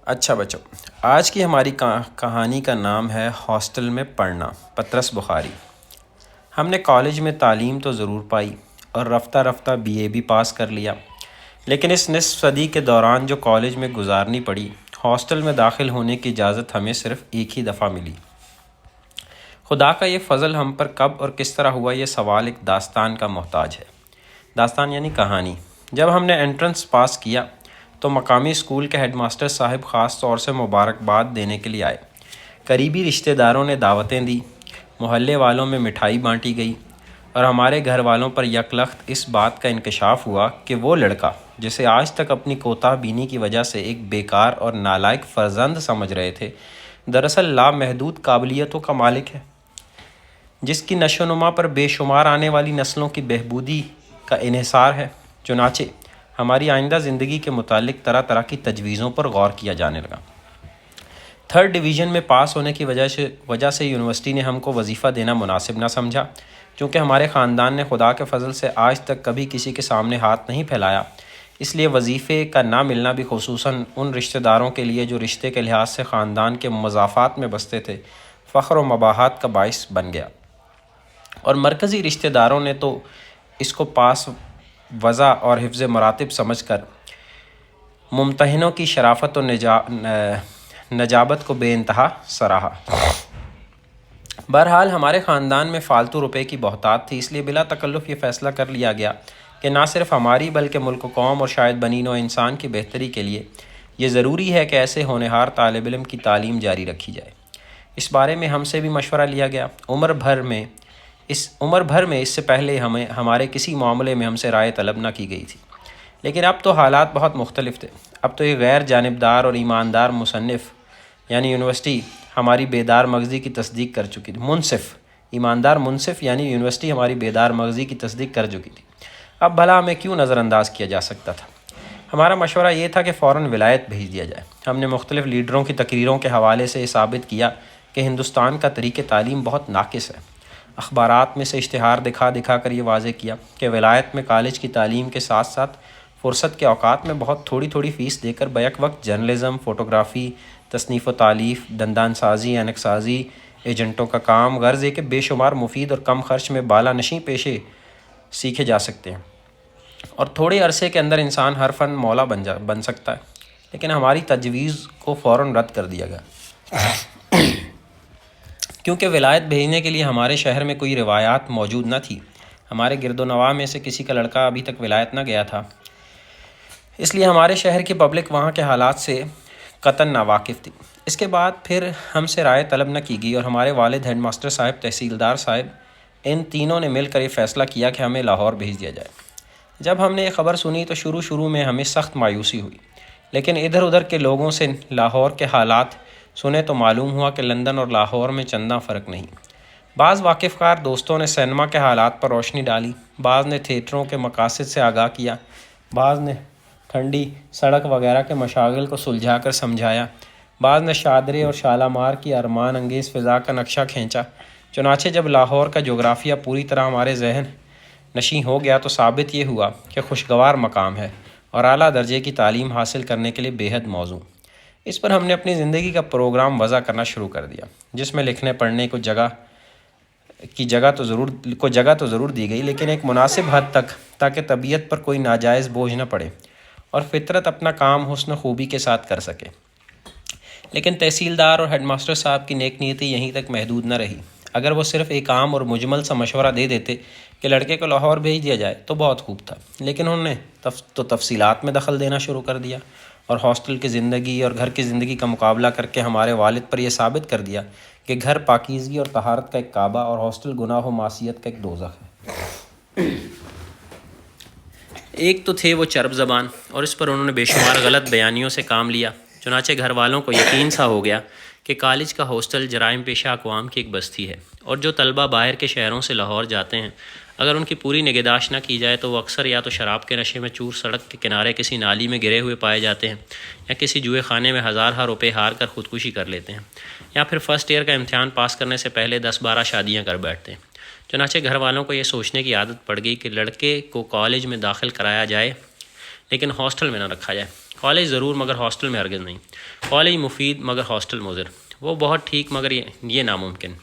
اچھا بچوں، آج کی ہماری کہانی کا نام ہے ہاسٹل میں پڑھنا، پطرس بخاری۔ ہم نے کالج میں تعلیم تو ضرور پائی اور رفتہ رفتہ BA بھی پاس کر لیا، لیکن اس نصف صدی کے دوران جو کالج میں گزارنی پڑی، ہاسٹل میں داخل ہونے کی اجازت ہمیں صرف ایک ہی دفعہ ملی۔ خدا کا یہ فضل ہم پر کب اور کس طرح ہوا، یہ سوال ایک داستان کا محتاج ہے۔ داستان یعنی کہانی۔ جب ہم نے انٹرنس پاس کیا تو مقامی اسکول کے ہیڈ ماسٹر صاحب خاص طور سے مبارکباد دینے کے لیے آئے۔ قریبی رشتہ داروں نے دعوتیں دی، محلے والوں میں مٹھائی بانٹی گئی، اور ہمارے گھر والوں پر یکلخت اس بات کا انکشاف ہوا کہ وہ لڑکا جسے آج تک اپنی کوتاہ بینی کی وجہ سے ایک بیکار اور نالائق فرزند سمجھ رہے تھے، دراصل لامحدود قابلیتوں کا مالک ہے، جس کی نشو و نما پر بے شمار آنے والی نسلوں کی بہبودی کا انحصار ہے۔ چنانچہ ہماری آئندہ زندگی کے متعلق طرح طرح کی تجویزوں پر غور کیا جانے لگا۔ 3rd ڈویژن میں پاس ہونے کی وجہ سے یونیورسٹی نے ہم کو وظیفہ دینا مناسب نہ سمجھا۔ چونکہ ہمارے خاندان نے خدا کے فضل سے آج تک کبھی کسی کے سامنے ہاتھ نہیں پھیلایا، اس لیے وظیفے کا نہ ملنا بھی خصوصاً ان رشتہ داروں کے لیے جو رشتے کے لحاظ سے خاندان کے مضافات میں بستے تھے، فخر و مباحت کا باعث بن گیا۔ اور مرکزی رشتہ داروں نے تو اس کو پاس وضع اور حفظ مراتب سمجھ کر ممتحنوں کی شرافت و نجابت کو بے انتہا سراہا۔ بہرحال ہمارے خاندان میں فالتو روپے کی بہتات تھی، اس لیے بلا تکلف یہ فیصلہ کر لیا گیا کہ نہ صرف ہماری بلکہ ملک و قوم اور شاید بنی نوع انسان کی بہتری کے لیے یہ ضروری ہے کہ ایسے ہونہار طالب علم کی تعلیم جاری رکھی جائے۔ اس بارے میں ہم سے بھی مشورہ لیا گیا۔ عمر بھر میں اس سے پہلے ہمارے کسی معاملے میں ہم سے رائے طلب نہ کی گئی تھی، لیکن اب تو حالات بہت مختلف تھے۔ اب تو ایک غیر جانبدار اور ایماندار مصنف یعنی یونیورسٹی ہماری بیدار مغزی کی تصدیق کر چکی تھی۔ ایماندار منصف یعنی یونیورسٹی ہماری بیدار مغزی کی تصدیق کر چکی تھی۔ اب بھلا ہمیں کیوں نظر انداز کیا جا سکتا تھا؟ ہمارا مشورہ یہ تھا کہ فوراً ولایت بھیج دیا جائے۔ ہم نے مختلف لیڈروں کی تقریروں کے حوالے سے یہ ثابت کیا کہ ہندوستان کا طریقِ تعلیم بہت ناقص ہے۔ اخبارات میں سے اشتہار دکھا دکھا کر یہ واضح کیا کہ ولایت میں کالج کی تعلیم کے ساتھ ساتھ فرصت کے اوقات میں بہت تھوڑی فیس دے کر بیک وقت جرنلزم، فوٹوگرافی، تصنیف و تالیف، دندان سازی، اینک سازی، ایجنٹوں کا کام، غرض ہے کہ بے شمار مفید اور کم خرچ میں بالا نشیں پیشے سیکھے جا سکتے ہیں، اور تھوڑے عرصے کے اندر انسان ہر فن مولا بن سکتا ہے۔ لیکن ہماری تجویز کو فوراً رد کر دیا گیا، کیونکہ ولایت بھیجنے کے لیے ہمارے شہر میں کوئی روایات موجود نہ تھی۔ ہمارے گرد و نواح میں سے کسی کا لڑکا ابھی تک ولایت نہ گیا تھا، اس لیے ہمارے شہر کی پبلک وہاں کے حالات سے قطعاً ناواقف تھی۔ اس کے بعد پھر ہم سے رائے طلب نہ کی گئی، اور ہمارے والد، ہیڈ ماسٹر صاحب، تحصیلدار صاحب، ان تینوں نے مل کر یہ فیصلہ کیا کہ ہمیں لاہور بھیج دیا جائے۔ جب ہم نے یہ خبر سنی تو شروع میں ہمیں سخت مایوسی ہوئی، لیکن ادھر ادھر کے لوگوں سے لاہور کے حالات سنے تو معلوم ہوا کہ لندن اور لاہور میں چنداں فرق نہیں۔ بعض واقف کار دوستوں نے سینما کے حالات پر روشنی ڈالی، بعض نے تھیٹروں کے مقاصد سے آگاہ کیا، بعض نے ٹھنڈی سڑک وغیرہ کے مشاغل کو سلجھا کر سمجھایا، بعض نے شادرے اور شالامار کی ارمان انگیز فضا کا نقشہ کھینچا۔ چنانچہ جب لاہور کا جغرافیہ پوری طرح ہمارے ذہن نشیں ہو گیا تو ثابت یہ ہوا کہ خوشگوار مقام ہے اور اعلیٰ درجے کی تعلیم حاصل کرنے کے لیے بے حد موزوں۔ اس پر ہم نے اپنی زندگی کا پروگرام وضع کرنا شروع کر دیا، جس میں لکھنے پڑھنے کو جگہ تو ضرور دی گئی، لیکن ایک مناسب حد تک، تاکہ طبیعت پر کوئی ناجائز بوجھ نہ پڑے اور فطرت اپنا کام حسن خوبی کے ساتھ کر سکے۔ لیکن تحصیلدار اور ہیڈ ماسٹر صاحب کی نیک نیتی یہیں تک محدود نہ رہی۔ اگر وہ صرف ایک عام اور مجمل سا مشورہ دے دیتے کہ لڑکے کو لاہور بھیج دیا جائے تو بہت خوب تھا، لیکن انہوں نے تفصیلات میں دخل دینا شروع کر دیا، اور ہاسٹل کی زندگی اور گھر کی زندگی کا مقابلہ کر کے ہمارے والد پر یہ ثابت کر دیا کہ گھر پاکیزگی اور طہارت کا ایک کعبہ اور ہاسٹل گناہ و معصیت کا ایک دوزخ ہے۔ ایک تو تھے وہ چرب زبان، اور اس پر انہوں نے بے شمار غلط بیانیوں سے کام لیا۔ چنانچہ گھر والوں کو یقین سا ہو گیا کہ کالج کا ہاسٹل جرائم پیشہ اقوام کی ایک بستی ہے، اور جو طلبہ باہر کے شہروں سے لاہور جاتے ہیں، اگر ان کی پوری نگہداشت نہ کی جائے تو وہ اکثر یا تو شراب کے نشے میں چور سڑک کے کنارے کسی نالی میں گرے ہوئے پائے جاتے ہیں، یا کسی جوئے خانے میں ہزارہ روپے ہار کر خودکشی کر لیتے ہیں، یا پھر فرسٹ ایئر کا امتحان پاس کرنے سے پہلے 10-12 شادیاں کر بیٹھتے ہیں۔ چنانچہ گھر والوں کو یہ سوچنے کی عادت پڑ گئی کہ لڑکے کو کالج میں داخل کرایا جائے لیکن ہاسٹل میں نہ رکھا جائے۔ کالج ضرور مگر ہاسٹل میں ہرگز نہیں. کالج مفید مگر ہاسٹل مضر. وہ بہت ٹھیک مگر یہ ناممکن.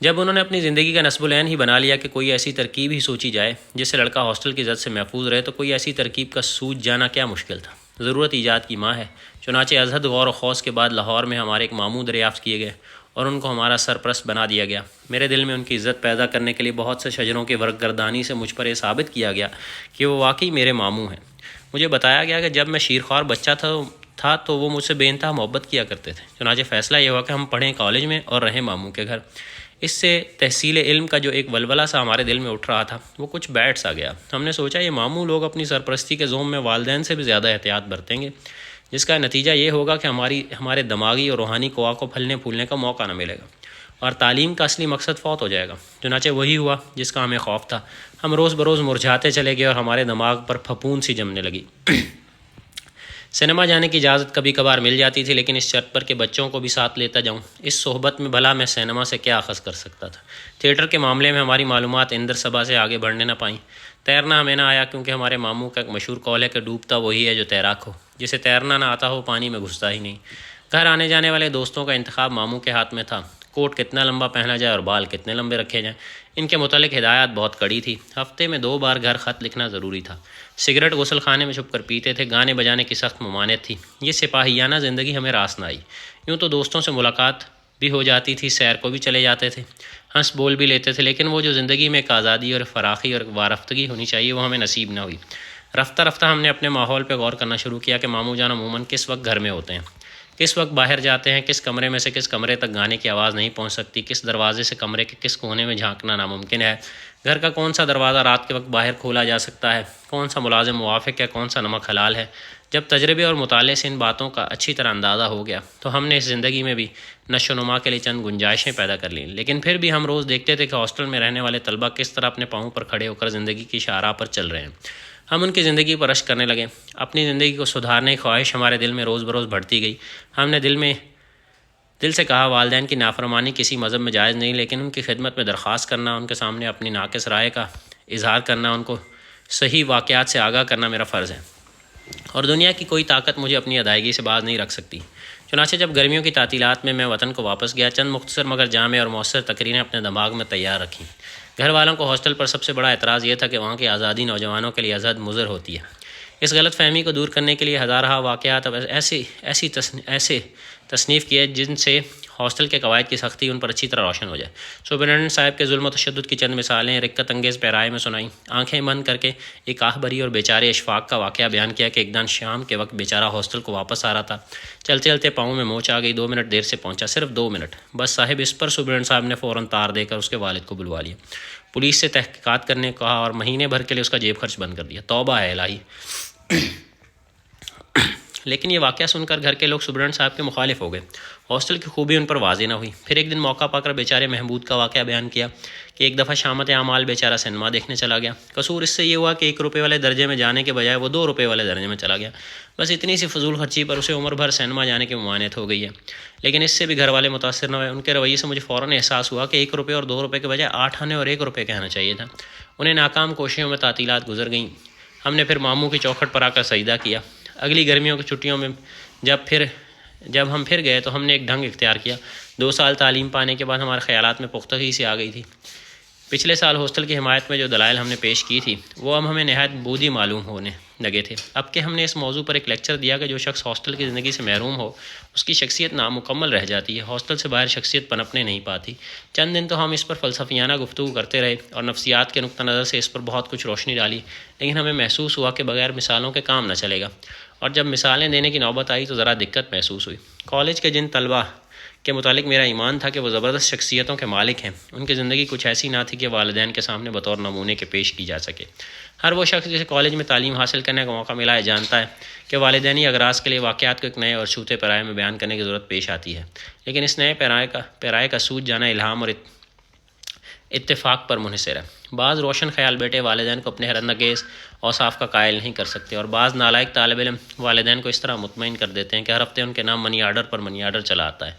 جب انہوں نے اپنی زندگی کا نصب العین ہی بنا لیا کہ کوئی ایسی ترکیب ہی سوچی جائے جس سے لڑکا ہاسٹل کی زد سے محفوظ رہے، تو کوئی ایسی ترکیب کا سوچ جانا کیا مشکل تھا. ضرورت ایجاد کی ماں ہے. چنانچہ ازحد غور و خوض کے بعد لاہور میں ہمارے ایک ماموں دریافت کیے گئے اور ان کو ہمارا سرپرست بنا دیا گیا. میرے دل میں ان کی عزت پیدا کرنے کے لیے بہت سے شجروں کی ورق گردانی سے مجھ پر یہ ثابت کیا گیا کہ وہ واقعی میرے ماموں ہیں. مجھے بتایا گیا کہ جب میں شیرخوار بچہ تھا تو وہ مجھ سے بے انتہا محبت کیا کرتے تھے. چنانچہ فیصلہ یہ ہوا کہ ہم پڑھیں کالج میں اور رہیں ماموں کے گھر. اس سے تحصیل علم کا جو ایک ولولہ سا ہمارے دل میں اٹھ رہا تھا وہ کچھ بیٹھ سا گیا. ہم نے سوچا یہ ماموں لوگ اپنی سرپرستی کے زوم میں والدین سے بھی زیادہ احتیاط برتیں گے، جس کا نتیجہ یہ ہوگا کہ ہمارے دماغی اور روحانی قوا کو پھلنے پھولنے کا موقع نہ ملے گا اور تعلیم کا اصلی مقصد فوت ہو جائے گا. چنانچہ وہی ہوا جس کا ہمیں خوف تھا. ہم روز بروز مرجھاتے چلے گئے اور ہمارے دماغ پر پھپھون سی جمنے لگی. سنیما جانے کی اجازت کبھی کبھار مل جاتی تھی، لیکن اس شرط پر کہ بچوں کو بھی ساتھ لیتا جاؤں. اس صحبت میں بھلا میں سینما سے کیا اخذ کر سکتا تھا. تھیٹر کے معاملے میں ہماری معلومات اندر صبا سے آگے بڑھنے نہ پائیں. تیرنا ہمیں نہ آیا، کیونکہ ہمارے ماموں کا ایک مشہور قول ہے کہ ڈوبتا وہی ہے جو تیراک ہو. جسے تیرنا نہ آتا ہو پانی میں گھستا ہی نہیں. گھر آنے جانے والے دوستوں کا انتخاب ماموں کے ہاتھ میں تھا. کوٹ کتنا لمبا پہنا جائے اور بال کتنے لمبے رکھے جائیں، ان کے متعلق ہدایات بہت کڑی تھی. ہفتے میں 2 بار گھر خط لکھنا ضروری تھا. سگریٹ غسل خانے میں چھپ کر پیتے تھے. گانے بجانے کی سخت ممانعت تھی. یہ سپاہیانہ زندگی ہمیں راس نہ آئی. یوں تو دوستوں سے ملاقات بھی ہو جاتی تھی، سیر کو بھی چلے جاتے تھے، ہنس بول بھی لیتے تھے، لیکن وہ جو زندگی میں ایک آزادی اور فراخی اور وارفتگی ہونی چاہیے وہ ہمیں نصیب نہ ہوئی. رفتہ رفتہ ہم نے اپنے ماحول پہ غور کرنا شروع کیا کہ ماموں جان عموماً کس وقت گھر میں ہوتے ہیں، کس وقت باہر جاتے ہیں، کس کمرے میں سے کس کمرے تک گانے کی آواز نہیں پہنچ سکتی، کس دروازے سے کمرے کے کس کونے میں جھانکنا ناممکن ہے، گھر کا کون سا دروازہ رات کے وقت باہر کھولا جا سکتا ہے، کون سا ملازم موافق ہے، کون سا نمک حلال ہے. جب تجربے اور مطالعے سے ان باتوں کا اچھی طرح اندازہ ہو گیا تو ہم نے اس زندگی میں بھی نشو و نما کے لیے چند گنجائشیں پیدا کر لیں. لیکن پھر بھی ہم روز دیکھتے تھے کہ ہاسٹل میں رہنے والے طلبہ کس طرح اپنے پاؤں پر کھڑے ہو کر زندگی کی شاہراہ پر چل رہے ہیں. ہم ان کی زندگی پر رشک کرنے لگے. اپنی زندگی کو سدھارنے کی خواہش ہمارے دل میں روز بروز بڑھتی گئی. ہم نے دل سے کہا والدین کی نافرمانی کسی مذہب میں جائز نہیں، لیکن ان کی خدمت میں درخواست کرنا، ان کے سامنے اپنی ناقص رائے کا اظہار کرنا، ان کو صحیح واقعات سے آگاہ کرنا میرا فرض ہے اور دنیا کی کوئی طاقت مجھے اپنی ادائیگی سے باز نہیں رکھ سکتی. چنانچہ جب گرمیوں کی تعطیلات میں وطن کو واپس گیا، چند مختصر مگر جامع اور مؤثر تقریریں اپنے دماغ میں تیار رکھیں. گھر والوں کو ہاسٹل پر سب سے بڑا اعتراض یہ تھا کہ وہاں کی آزادی نوجوانوں کے لیے ازحد مضر ہوتی ہے. اس غلط فہمی کو دور کرنے کے لیے ہزارہ واقعات اب ایسے تصنیف کیے جن سے ہاسٹل کے قواعد کی سختی ان پر اچھی طرح روشن ہو جائے. سپرنٹینڈنٹ صاحب کے ظلم و تشدد کی چند مثالیں رقت انگیز پیرائے میں سنائیں. آنکھیں بند کر کے ایک آہ بھری اور بیچارے اشفاق کا واقعہ بیان کیا کہ ایک دن شام کے وقت بیچارہ ہاسٹل کو واپس آ رہا تھا. چلتے چلتے پاؤں میں موچ آ گئی. 2 منٹ دیر سے پہنچا، صرف 2 منٹ بس صاحب. اس پر سپرنٹینڈنٹ صاحب نے فوراً تار دے کر اس کے والد کو بلوا لیا، پولیس سے تحقیقات کرنے کو کہا اور مہینے بھر کے لیے اس کا جیب خرچ بند کر دیا. توبہ ہے الہی. لیکن یہ واقعہ سن کر گھر کے لوگ سپرنٹینڈنٹ صاحب کے مخالف ہو گئے. ہاسٹل کی خوبی ان پر واضح نہ ہوئی. پھر ایک دن موقع پا کر بیچارے محمود کا واقعہ بیان کیا کہ ایک دفعہ شامت اعمال بیچارہ سنیما دیکھنے چلا گیا. قصور اس سے یہ ہوا کہ 1 روپے والے درجے میں جانے کے بجائے وہ 2 روپے والے درجے میں چلا گیا. بس اتنی سی فضول خرچی پر اسے عمر بھر سنیما جانے کی ممانعت ہو گئی ہے. لیکن اس سے بھی گھر والے متاثر نہ ہوئے. ان کے رویے سے مجھے فوراً احساس ہوا کہ 1 روپے اور 2 روپے کے بجائے 8 آنے اور 1 روپے کہنا چاہیے تھا. انہیں ناکام کوششوں میں تعطیلات گزر گئیں. ہم نے پھر ماموں کی چوکھٹ پر آ کر سجدہ کیا. اگلی گرمیوں کی چھٹیوں میں جب ہم پھر گئے تو ہم نے ایک ڈھنگ اختیار کیا. 2 سال تعلیم پانے کے بعد ہمارے خیالات میں پختگی سی آ گئی تھی. پچھلے سال ہاسٹل کی حمایت میں جو دلائل ہم نے پیش کی تھی وہ اب ہمیں نہایت بودھی معلوم ہونے لگے تھے. اب کہ ہم نے اس موضوع پر ایک لیکچر دیا کہ جو شخص ہاسٹل کی زندگی سے محروم ہو اس کی شخصیت نامکمل رہ جاتی ہے. ہاسٹل سے باہر شخصیت پنپنے نہیں پاتی. چند دن تو ہم اس پر فلسفیانہ گفتگو کرتے رہے اور نفسیات کے نقطہ نظر سے اس پر بہت کچھ روشنی ڈالی، لیکن ہمیں محسوس ہوا کہ بغیر مثالوں کے کام نہ چلے گا. اور جب مثالیں دینے کی نوبت آئی تو ذرا دقت محسوس ہوئی. کالج کے جن طلبہ کے متعلق میرا ایمان تھا کہ وہ زبردست شخصیتوں کے مالک ہیں، ان کی زندگی کچھ ایسی نہ تھی کہ والدین کے سامنے بطور نمونے کے پیش کی جا سکے. ہر وہ شخص جسے کالج میں تعلیم حاصل کرنے کا موقع ملا ہے جانتا ہے کہ والدینی اغراض کے لیے واقعات کو ایک نئے اور چھوتے پیرائے میں بیان کرنے کی ضرورت پیش آتی ہے. لیکن اس نئے پیرائے کا سوچ جانا الہام اور اتفاق پر منحصر ہے. بعض روشن خیال بیٹے والدین کو اپنے حیرت انگیز اوصاف کا قائل نہیں کر سکتے اور بعض نالائق طالب علم والدین کو اس طرح مطمئن کر دیتے ہیں کہ ہر ہفتے ان کے نام منی آرڈر پر منی آرڈر چلا آتا ہے.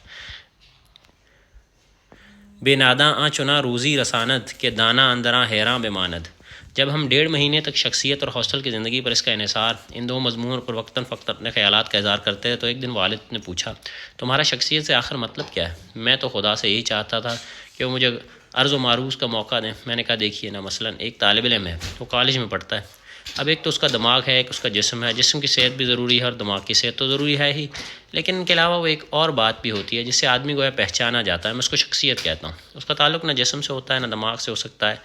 بے ناداں آ چنا روزی رساند کہ دانا اندراں حیراں بے ماند. جب ہم 1.5 مہینے تک شخصیت اور ہاسٹل کی زندگی پر اس کا انحصار ان دو مضمونوں پر وقتاً فوقت اپنے خیالات کا اظہار کرتے ہیں تو ایک دن والد نے پوچھا تمہارا شخصیت سے آخر مطلب کیا ہے؟ میں تو خدا سے یہی چاہتا تھا کہ وہ مجھے عرض و معروض کا موقع دیں۔ میں نے کہا دیکھیے نا، مثلاً ایک طالب علم ہے، وہ کالج میں پڑھتا ہے، اب ایک تو اس کا دماغ ہے، ایک اس کا جسم ہے، جسم کی صحت بھی ضروری ہے اور دماغ کی صحت تو ضروری ہے ہی، لیکن ان کے علاوہ وہ ایک اور بات بھی ہوتی ہے جس سے آدمی گویا پہچانا جاتا ہے، میں اس کو شخصیت کہتا ہوں۔ اس کا تعلق نہ جسم سے ہوتا ہے نہ دماغ سے ہو سکتا ہے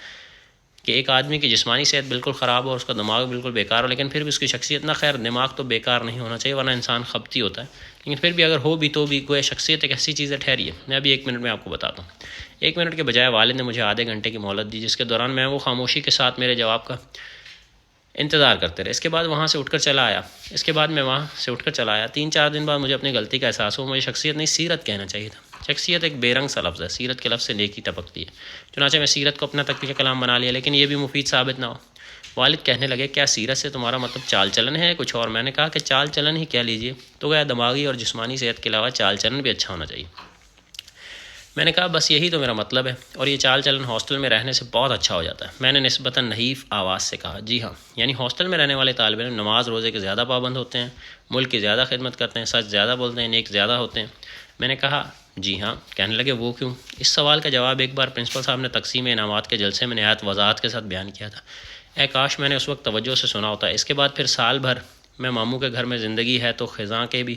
کہ ایک آدمی کی جسمانی صحت بالکل خراب ہو اور اس کا دماغ بالکل بیکار ہو، لیکن پھر بھی اس کی شخصیت نہ، خیر دماغ تو بیکار نہیں ہونا چاہیے ورنہ انسان خبتی ہوتا ہے، لیکن پھر بھی اگر ہو بھی تو بھی گویا شخصیت ایک ایسی چیز ہے ٹھہری ہے۔ میں ابھی 1 منٹ میں آپ کو بتاتا ہوں۔ 1 منٹ کے بجائے والد نے مجھے آدھے گھنٹے کی مہلت دی، جس کے دوران میں وہ خاموشی کے ساتھ میرے جواب کا انتظار کرتے رہے۔ اس کے بعد میں وہاں سے اٹھ کر چلا آیا۔ 3-4 دن بعد مجھے اپنی غلطی کا احساس ہوا، مجھے شخصیت نہیں سیرت کہنا چاہیے تھا۔ شخصیت ایک بے رنگ سا لفظ ہے، سیرت کے لفظ سے نیکی ٹپکتی ہے، چنانچہ میں سیرت کو اپنا تقدیر کلام بنا لیا، لیکن یہ بھی مفید ثابت نہ ہو۔ والد کہنے لگے کیا سیرت سے تمہارا مطلب چال چلن ہے کچھ اور؟ میں نے کہا کہ چال چلن ہی کہہ لیجیے، تو گیا دماغی اور جسمانی صحت کے علاوہ چال چلن بھی اچھا ہونا چاہیے۔ میں نے کہا بس یہی تو میرا مطلب ہے، اور یہ چال چلن ہاسٹل میں رہنے سے بہت اچھا ہو جاتا ہے۔ میں نے نسبتاً نحیف آواز سے کہا جی ہاں، یعنی ہاسٹل میں رہنے والے طالب علم نماز روزے کے زیادہ پابند ہوتے ہیں، ملک کی زیادہ خدمت کرتے ہیں، سچ زیادہ بولتے ہیں، نیک زیادہ ہوتے ہیں۔ میں نے کہا جی ہاں۔ کہنے لگے وہ کیوں؟ اس سوال کا جواب ایک بار پرنسپل صاحب نے تقسیم انعامات کے جلسے میں نہایت وضاحت کے ساتھ بیان کیا تھا۔ اے کاش میں نے اس وقت توجہ سے سنا ہوتا۔ اس کے بعد پھر سال بھر میں ماموں کے گھر میں زندگی ہے تو خزاں کے بھی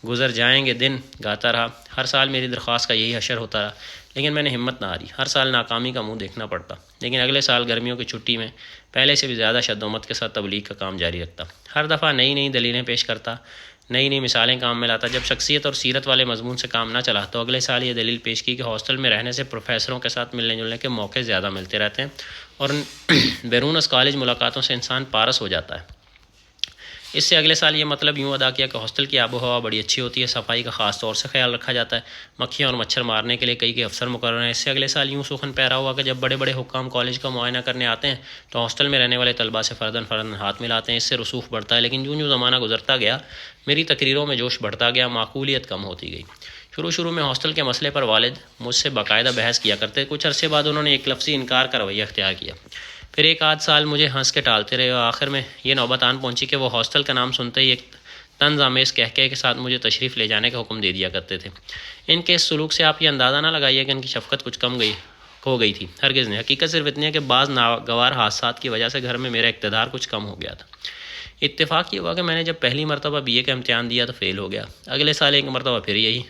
گزر جائیں گے دن گاتا رہا۔ ہر سال میری درخواست کا یہی حشر ہوتا رہا، لیکن میں نے ہمت نہ ہاری۔ ہر سال ناکامی کا منہ دیکھنا پڑتا، لیکن اگلے سال گرمیوں کی چھٹی میں پہلے سے بھی زیادہ شد و مت کے ساتھ تبلیغ کا کام جاری رکھتا۔ ہر دفعہ نئی نئی دلیلیں پیش کرتا، نئی نئی مثالیں کام میں لاتا۔ جب شخصیت اور سیرت والے مضمون سے کام نہ چلا تو اگلے سال یہ دلیل پیش کی کہ ہاسٹل میں رہنے سے پروفیسروں کے ساتھ ملنے جلنے کے موقع زیادہ ملتے رہتے ہیں اور بیرون از کالج ملاقاتوں سے انسان پارس ہو جاتا ہے۔ اس سے اگلے سال یہ مطلب یوں ادا کیا کہ ہاسٹل کی آب و ہوا بڑی اچھی ہوتی ہے، صفائی کا خاص طور سے خیال رکھا جاتا ہے، مکھیاں اور مچھر مارنے کے لیے کئی افسر مقرر ہیں۔ اس سے اگلے سال یوں سخن پیرا ہوا کہ جب بڑے بڑے حکام کالج کا معائنہ کرنے آتے ہیں تو ہاسٹل میں رہنے والے طلباء سے فرداً ہاتھ ملاتے ہیں۔ اس سے رسوخ بڑھتا ہے، لیکن جوں زمانہ گزرتا گیا میری تقریروں میں جوش بڑھتا گیا، معقولیت کم ہوتی گئی۔ شروع میں ہاسٹل کے مسئلے پر والد مجھ سے باقاعدہ بحث کیا کرتے، کچھ عرصے بعد انہوں نے ایک لفظی انکار کا رویہ اختیار کیا، پھر 1 آدھ سال مجھے ہنس کے ٹالتے رہے اور آخر میں یہ نوبت آن پہنچی کہ وہ ہاسٹل کا نام سنتے ہی ایک طنز آمیز کہکہے کے ساتھ مجھے تشریف لے جانے کا حکم دے دیا کرتے تھے۔ ان کے اس سلوک سے آپ یہ اندازہ نہ لگائیے کہ ان کی شفقت کچھ کم ہو گئی تھی، ہرگز نہیں۔ حقیقت صرف اتنی ہے کہ بعض ناگوار حادثات کی وجہ سے گھر میں میرا اقتدار کچھ کم ہو گیا تھا۔ اتفاق یہ ہوا کہ میں نے جب پہلی مرتبہ BA کا امتحان دیا تو فیل ہو گیا۔ اگلے سال ایک مرتبہ پھر یہی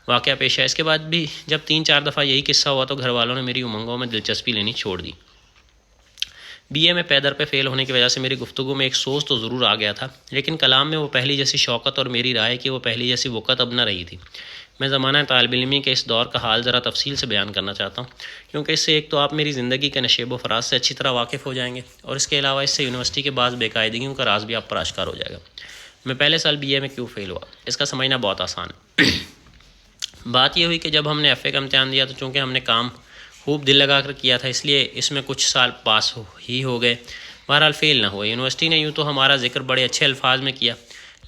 واقعہ پیش آیا۔ اس کے بعد بھی جب 3-4 دفعہ یہی قصہ ہوا تو گھر والوں نے میری امنگوں میں دلچسپی لینی چھوڑ دی۔ BA میں پے در پہ فیل ہونے کی وجہ سے میری گفتگو میں ایک سوز تو ضرور آ گیا تھا، لیکن کلام میں وہ پہلی جیسی شوقت اور میری رائے کی وہ پہلی جیسی وقت اب نہ رہی تھی۔ میں زمانہ طالب علمی کے اس دور کا حال ذرا تفصیل سے بیان کرنا چاہتا ہوں، کیونکہ اس سے ایک تو آپ میری زندگی کے نشیب و فراز سے اچھی طرح واقف ہو جائیں گے، اور اس کے علاوہ اس سے یونیورسٹی کے بعض بے قاعدگیوں کا راز بھی آپ پر آشکار ہو جائے گا۔ میں پہلے سال BA میں کیوں فیل ہوا، اس کا سمجھنا بہت آسان ہے۔ بات یہ ہوئی کہ جب ہم نے FA کا امتحان دیا تو چونکہ ہم نے کام خوب دل لگا کر کیا تھا، اس لیے اس میں کچھ سال پاس ہو گئے، بہرحال فیل نہ ہوئے۔ یونیورسٹی نے یوں تو ہمارا ذکر بڑے اچھے الفاظ میں کیا،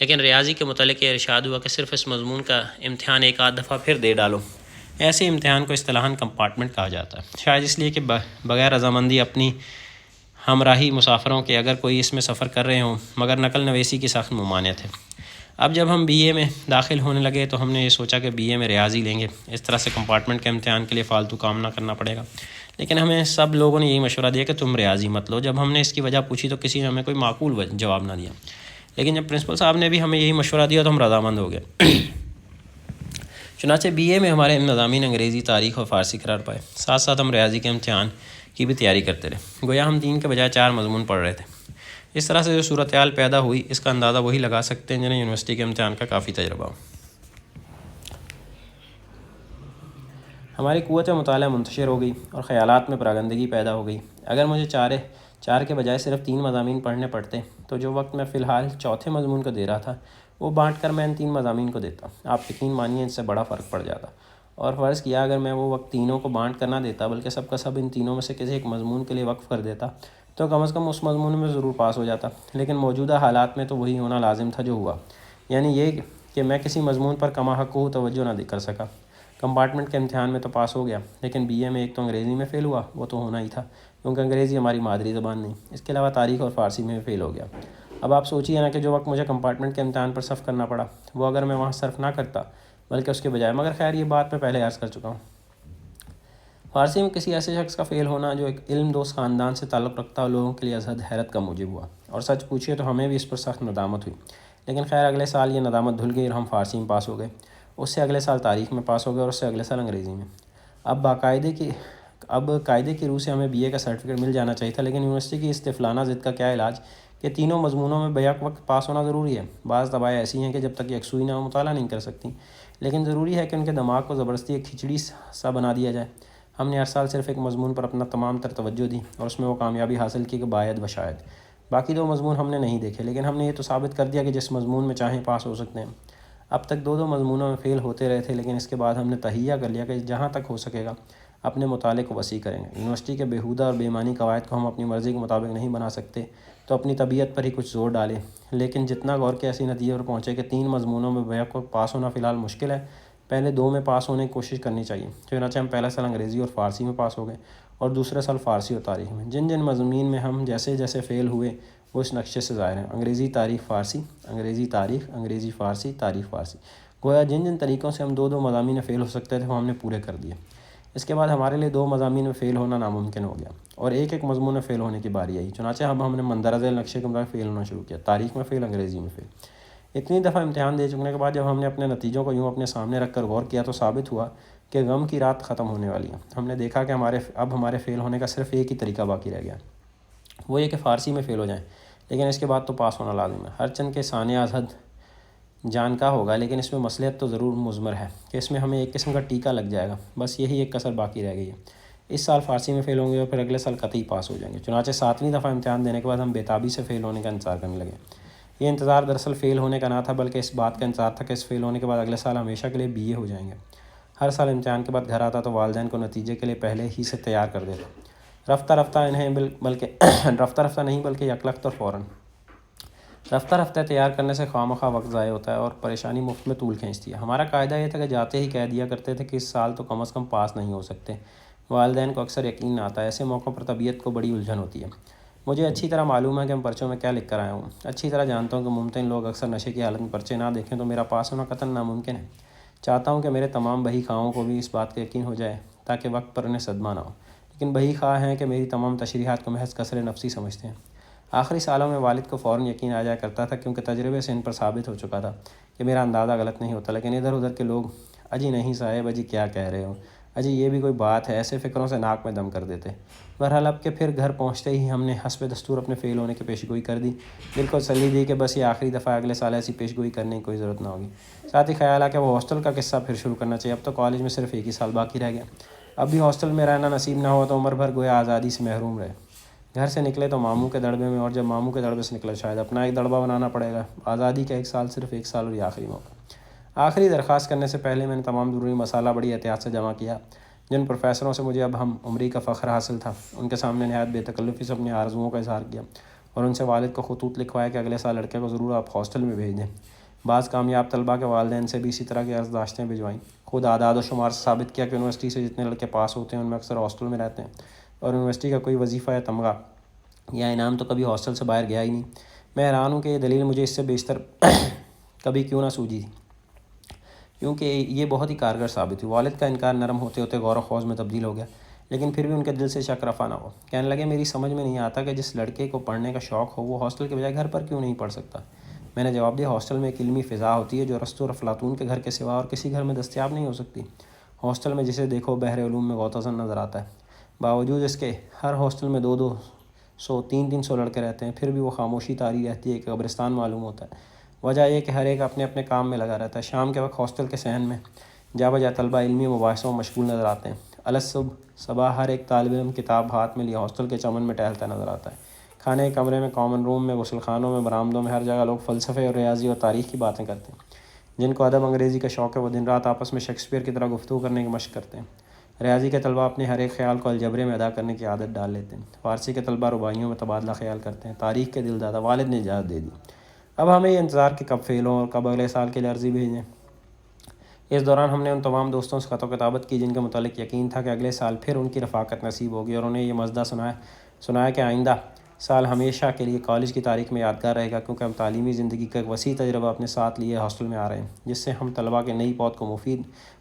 لیکن ریاضی کے متعلق یہ ارشاد ہوا کہ صرف اس مضمون کا امتحان 1 آدھ دفعہ پھر دے ڈالو۔ ایسے امتحان کو اصطلاحاً کمپارٹمنٹ کہا جاتا ہے، شاید اس لیے کہ بغیر رضامندی اپنی ہمراہی مسافروں کے اگر کوئی اس میں سفر کر رہے ہوں، مگر نقل نویسی کی سخت ممانعت ہے۔ اب جب ہم BA میں داخل ہونے لگے تو ہم نے یہ سوچا کہ BA میں ریاضی لیں گے، اس طرح سے کمپارٹمنٹ کے امتحان کے لیے فالتو کام نہ کرنا پڑے گا، لیکن ہمیں سب لوگوں نے یہی مشورہ دیا کہ تم ریاضی مت لو۔ جب ہم نے اس کی وجہ پوچھی تو کسی نے ہمیں کوئی معقول جواب نہ دیا، لیکن جب پرنسپل صاحب نے بھی ہمیں یہی مشورہ دیا تو ہم رضامند ہو گئے۔ چنانچہ BA میں ہمارے مضامین انگریزی، تاریخ اور فارسی قرار پائے، ساتھ ساتھ ہم ریاضی کے امتحان کی بھی تیاری کرتے رہے، گویا ہم 3 کے بجائے 4 مضمون پڑھ رہے تھے۔ اس طرح سے جو صورتحال پیدا ہوئی اس کا اندازہ وہی لگا سکتے ہیں جنہیں یونیورسٹی کے امتحان کا کافی تجربہ ہو۔ ہماری قوت مطالعہ منتشر ہو گئی اور خیالات میں پراگندگی پیدا ہو گئی۔ اگر مجھے 4 کے بجائے صرف 3 مضامین پڑھنے پڑتے تو جو وقت میں فی الحال چوتھے مضمون کو دے رہا تھا وہ بانٹ کر میں ان 3 مضامین کو دیتا۔ آپ یقین مانیے ان سے بڑا فرق پڑ جاتا، اور فرض کیا اگر میں وہ وقت تینوں کو بانٹ کر نہ دیتا بلکہ سب کا سب ان تینوں میں سے کسی ایک مضمون کے لیے وقف کر دیتا تو کم از کم اس مضمون میں ضرور پاس ہو جاتا، لیکن موجودہ حالات میں تو وہی ہونا لازم تھا جو ہوا، یعنی یہ کہ میں کسی مضمون پر کما حق توجہ نہ کر سکا۔ کمپارٹمنٹ کے امتحان میں تو پاس ہو گیا، لیکن بی اے میں ایک تو انگریزی میں فیل ہوا، وہ تو ہونا ہی تھا کیونکہ انگریزی ہماری مادری زبان نہیں، اس کے علاوہ تاریخ اور فارسی میں بھی فیل ہو گیا۔ اب آپ سوچیے نا کہ جو وقت مجھے کمپارٹمنٹ کے امتحان پر صرف کرنا پڑا، وہ اگر میں وہاں صرف نہ کرتا بلکہ اس کے بجائے، مگر خیر یہ بات میں پہلے عرض کر چکا ہوں۔ فارسی میں کسی ایسے شخص کا فیل ہونا جو ایک علم دوست خاندان سے تعلق رکھتا ہو، لوگوں کے لیے ازحد حیرت کا موجب ہوا، اور سچ پوچھیے تو ہمیں بھی اس پر سخت ندامت ہوئی، لیکن خیر اگلے سال یہ ندامت دھل گئی اور ہم فارسی میں پاس ہو گئے، اس سے اگلے سال تاریخ میں پاس ہو گئے اور اس سے اگلے سال انگریزی میں۔ اب قاعدے کی روح سے ہمیں بی اے کا سرٹیفکیٹ مل جانا چاہیے تھا، لیکن یونیورسٹی کی اس طفلانہ ضد کا کیا علاج کہ تینوں مضمونوں میں بیک وقت پاس ہونا ضروری ہے۔ بعض طباعیں ایسی ہیں کہ جب تک یکسوئی نہ ہو مطالعہ نہیں کر سکتی، لیکن ضروری ہے کہ ان کے دماغ کو زبردستی ایک کھچڑی سا بنا دیا جائے۔ ہم نے ہر سال صرف ایک مضمون پر اپنا تمام تر توجہ دی اور اس میں وہ کامیابی حاصل کی کہ باید و شاید۔ باقی دو مضمون ہم نے نہیں دیکھے، لیکن ہم نے یہ تو ثابت کر دیا کہ جس مضمون میں چاہیں پاس ہو سکتے ہیں۔ اب تک دو مضمونوں میں فیل ہوتے رہے تھے، لیکن اس کے بعد ہم نے تہیہ کر لیا کہ جہاں تک ہو سکے گا اپنے مطالعے کو وسیع کریں گے۔ یونیورسٹی کے بیہودہ اور بے معنی قواعد کو ہم اپنی مرضی کے مطابق نہیں بنا سکتے تو اپنی طبیعت پر ہی کچھ زور ڈالیں، لیکن جتنا غور کے ایسی نتیجے پر پہنچے کہ 3 مضمونوں میں بیک وقت پاس ہونا فی الحال مشکل ہے، پہلے 2 میں پاس ہونے کی کوشش کرنی چاہیے۔ چنانچہ ہم پہلا سال انگریزی اور فارسی میں پاس ہو گئے اور دوسرے سال فارسی اور تاریخ میں۔ جن مضامین میں ہم جیسے فیل ہوئے وہ اس نقشے سے ظاہر ہیں: انگریزی تاریخ فارسی، انگریزی تاریخ، انگریزی فارسی، تاریخ فارسی۔ گویا جن طریقوں سے ہم 2 مضامین میں فیل ہو سکتے تھے وہ ہم نے پورے کر دیے۔ اس کے بعد ہمارے لیے 2 مضامین میں فیل ہونا ناممکن ہو گیا اور ایک مضمون میں فیل ہونے کی باری آئی۔ چنانچہ اب ہم نے مندرجہ ذیل نقشے کے مطابق فیل ہونا شروع کیا: تاریخ میں فیل، انگریزی میں فیل۔ اتنی دفعہ امتحان دے چکنے کے بعد جب ہم نے اپنے نتیجوں کو یوں اپنے سامنے رکھ کر غور کیا تو ثابت ہوا کہ غم کی رات ختم ہونے والی ہے۔ ہم نے دیکھا کہ اب ہمارے فیل ہونے کا صرف ایک ہی طریقہ باقی رہ گیا، وہ یہ کہ فارسی میں فیل ہو جائیں، لیکن اس کے بعد تو پاس ہونا لازم ہے۔ ہر چند کے ثانیہ ازحد جان کا ہوگا، لیکن اس میں مصلحت تو ضرور مضمر ہے کہ اس میں ہمیں ایک قسم کا ٹیکہ لگ جائے گا۔ بس یہی ایک کسر باقی رہ گئی ہے۔ اس سال فارسی میں فیل ہوں گے اور پھر اگلے سال قطعی پاس ہو جائیں گے۔ چنانچہ 7ویں دفعہ امتحان دینے کے بعد ہم بےتابی سے فیل ہونے کا انتظار کرنے لگے۔ یہ انتظار دراصل فیل ہونے کا نہ تھا، بلکہ اس بات کا انتظار تھا کہ اس فیل ہونے کے بعد اگلے سال ہمیشہ کے لیے بی اے ہو جائیں گے۔ ہر سال امتحان کے بعد گھر آتا تو والدین کو نتیجے کے لیے پہلے ہی سے تیار کر دیتا۔ رفتہ رفتہ نہیں بلکہ یکلخت اور فوراً۔ رفتہ تیار کرنے سے خواہ وقت ضائع ہوتا ہے اور پریشانی مفت میں طول کھینچتی ہے۔ ہمارا قاعدہ یہ تھا کہ جاتے ہی کہہ دیا کرتے تھے کہ اس سال تو کم از کم پاس نہیں ہو سکتے۔ والدین کو اکثر یقین نہ آتا ہے، ایسے موقعوں پر طبیعت کو بڑی الجھن ہوتی ہے۔ مجھے اچھی طرح معلوم ہے کہ ہم پرچوں میں کیا لکھ کر آیا ہوں، اچھی طرح جانتا ہوں کہ ممتحن لوگ اکثر نشے کی حالت میں پرچے نہ دیکھیں تو میرا پاس ہونا قطعاً ناممکن ہے۔ چاہتا ہوں کہ میرے تمام بہی خواہوں کو بھی اس بات کا یقین ہو جائے تاکہ وقت پر انہیں صدمہ نہ ہو، لیکن بہی خواہ ہیں کہ میری تمام تشریحات کو محض کسر نفسی سمجھتے ہیں۔ آخری سالوں میں والد کو فوراً یقین آ جایا کرتا تھا کیونکہ تجربے سے ان پر ثابت ہو چکا تھا کہ میرا اندازہ غلط نہیں ہوتا، لیکن ادھر ادھر کے لوگ اجی نہیں صاحب، اجی کیا کہہ رہے ہو، اجی یہ بھی کوئی بات ہے، ایسے فکروں سے ناک میں دم کر دیتے۔ بہرحال اب کہ پھر گھر پہنچتے ہی ہم نے حسب دستور اپنے فیل ہونے کی پیشگوئی کر دی، دل کو تسلی دی کہ بس یہ آخری دفعہ، اگلے سال ایسی پیشگوئی کرنے کی کوئی ضرورت نہ ہوگی۔ ساتھ ہی خیال آیا کہ وہ ہاسٹل کا قصہ پھر شروع کرنا چاہیے، اب تو کالج میں صرف ایک ہی سال باقی رہ گیا، اب بھی ہاسٹل میں رہنا نصیب نہ ہوا تو عمر بھر گویا آزادی سے محروم رہے۔ گھر سے نکلے تو ماموں کے دڑبے میں، اور جب ماموں کے دڑبے سے نکلے شاید اپنا ایک دڑبہ بنانا پڑے گا۔ آزادی کا 1 سال، صرف 1 سال اور یہ آخری موقع۔ آخری درخواست کرنے سے پہلے میں نے تمام ضروری مسالہ بڑی احتیاط سے جمع کیا۔ جن پروفیسروں سے مجھے اب ہم عمری کا فخر حاصل تھا، ان کے سامنے نہایت بے تکلفی سے اپنی آرزوؤں کا اظہار کیا اور ان سے والد کو خطوط لکھوایا کہ اگلے سال لڑکے کو ضرور آپ ہاسٹل میں بھیج دیں۔ بعض کامیاب طلباء کے والدین سے بھی اسی طرح کی عرض داشتیں بھجوائیں۔ خود اعداد و شمار سے ثابت کیا کہ یونیورسٹی سے جتنے لڑکے پاس ہوتے ہیں ان میں اکثر ہاسٹل میں رہتے ہیں، اور یونیورسٹی کا کوئی وظیفہ یا تمغہ یا انعام تو کبھی ہاسٹل سے باہر گیا ہی نہیں۔ میں حیران ہوں کہ یہ دلیل مجھے اس سے بیشتر کبھی کیوں نہ سوجھی، کیونکہ یہ بہت ہی کارگر ثابت ہوئی۔ والد کا انکار نرم ہوتے ہوتے غور و خوض میں تبدیل ہو گیا، لیکن پھر بھی ان کے دل سے شک رفع نہ ہو۔ کہنے لگے، میری سمجھ میں نہیں آتا کہ جس لڑکے کو پڑھنے کا شوق ہو وہ ہاسٹل کے بجائے گھر پر کیوں نہیں پڑھ سکتا۔ میں نے جواب دیا، ہاسٹل میں ایک علمی فضا ہوتی ہے جو ارسطو اور افلاطون کے گھر کے سوا اور کسی گھر میں دستیاب نہیں ہو سکتی۔ ہاسٹل میں جسے دیکھو بحر علوم میں غوطہ زن نظر آتا ہے، باوجود اس کے ہر ہاسٹل میں 200 300 لڑکے رہتے ہیں، پھر بھی وہ خاموشی طاری رہتی ہے کہ قبرستان معلوم ہوتا ہے۔ وجہ یہ کہ ہر ایک اپنے اپنے کام میں لگا رہتا ہے۔ شام کے وقت ہاسٹل کے صحن میں جا بجا طلبہ علمی مباحثوں میں مشغول نظر آتے ہیں۔ صبح ہر ایک طالب علم کتاب ہاتھ میں لیے ہاسٹل کے چمن میں ٹہلتا نظر آتا ہے۔ کھانے کے کمرے میں، کامن روم میں، غسل خانوں میں، برآمدوں میں، ہر جگہ لوگ فلسفے اور ریاضی اور تاریخ کی باتیں کرتے ہیں۔ جن کو ادب انگریزی کا شوق ہے وہ دن رات آپس میں شیکسپیئر کی طرح گفتگو کرنے کی مشق کرتے ہیں۔ ریاضی کے طلبہ اپنے ہر ایک خیال کو الجبرے میں ادا کرنے کی عادت ڈال لیتے ہیں۔ فارسی کے طلبہ رباعیوں میں تبادلہ خیال کرتے ہیں۔ تاریخ کے دل دادا والد نے اجازت دے دی۔ اب ہمیں یہ انتظار کہ کب فیل ہوں اور کب اگلے سال کے لیے عرضی بھیجیں۔ اس دوران ہم نے ان تمام دوستوں سے خط و کتابت کی جن کے متعلق یقین تھا کہ اگلے سال پھر ان کی رفاقت نصیب ہوگی، اور انہیں یہ مزدہ سنایا کہ آئندہ سال ہمیشہ کے لیے کالج کی تاریخ میں یادگار رہے گا، کیونکہ ہم تعلیمی زندگی کا ایک وسیع تجربہ اپنے ساتھ لیے ہاسٹل میں آ رہے ہیں، جس سے ہم طلباء کے نئی پود کو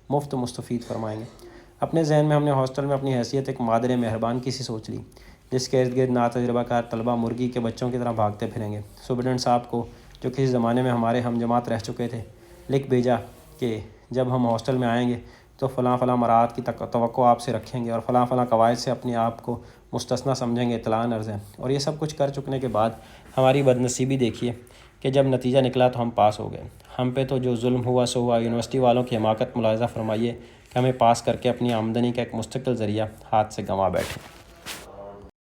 مفت مستفید فرمائیں گے۔ اپنے ذہن میں ہم نے ہاسٹل میں اپنی حیثیت ایک مادر مہربان کی سی سوچ لی، جس کے ارد گرد ناتجربہ کار طلباء مرغی کے بچوں کی طرح بھاگتے پھریں گے۔ سپرنٹنڈنٹ صاحب کو، جو کسی زمانے میں ہمارے ہم جماعت رہ چکے تھے، لکھ بھیجا کہ جب ہم ہاسٹل میں آئیں گے تو فلاں مراعات کی توقع آپ سے رکھیں گے اور فلاں قواعد سے اپنے آپ کو مستثنیٰ سمجھیں گے، اطلاع عرض ہے۔ اور یہ سب کچھ کر چکنے کے بعد ہماری بدنصیبی دیکھیے کہ جب نتیجہ نکلا تو ہم پاس ہو گئے۔ ہم پہ تو جو ظلم ہوا سو ہوا۔ یونیورسٹی والوں کی حماقت ملاحظہ فرمائیے کہ ہمیں پاس کر کے اپنی آمدنی کا ایک مستقل ذریعہ ہاتھ سے گنوا بیٹھے۔